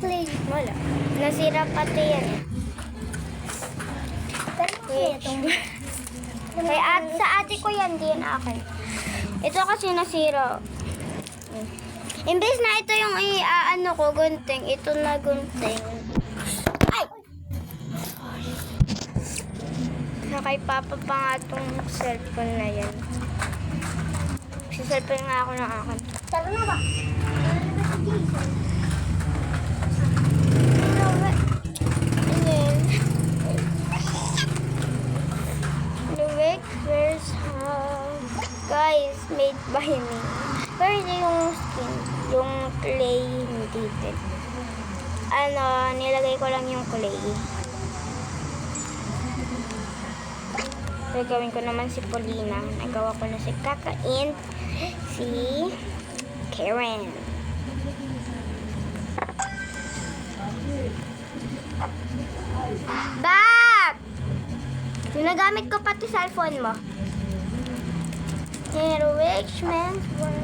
Play. Wala. Nasira pati yan eh. Wait. Sa ate ko yan, di yan akin. Ito kasi nasira. Imbes na ito yung ano ko, gunting. Ito na gunting. Ay! Kay Papa pa nga itong cellphone na yan. Si cellphone nga ako ng akin. Tara na ba? Guys, made by me. Pero hindi yung skin, yung clay hindi din. Ano, nilagay ko lang yung clay. So, gawin ko naman si Paulina. Nagawa ko na si Kaka and si Karen. Back! Ginagamit ko pati cellphone mo. Enrichment world.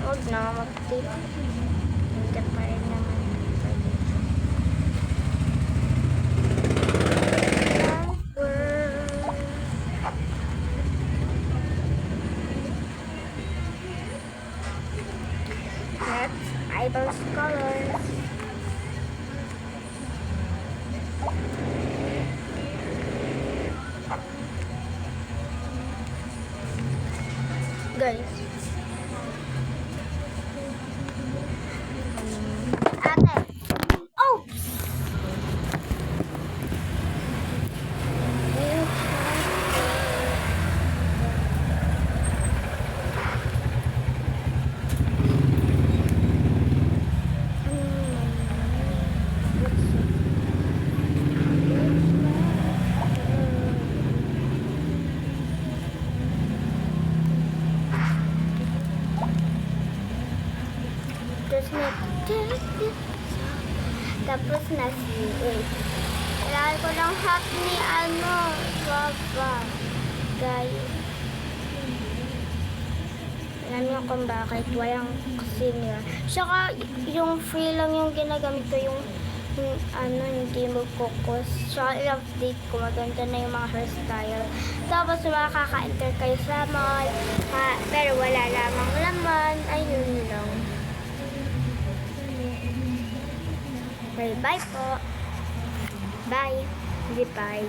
Huwag na mag-tip. Hindi pa rin naman. Next, eyeballs colors. Guys. Ate. Oh! Tapos na si kailangan ko ng hat ni Papa. Guys. Alam niyo kung bakit walang senior. Saka yung free lang yung ginagamit ko yung hindi mo focus. Saka i-update ko. Maganda na yung mga hairstyle. Tapos makaka-enter kayo sa mall. Pero wala lamang laman. Ayun lang. Bye-bye po. Bye. Hindi bye.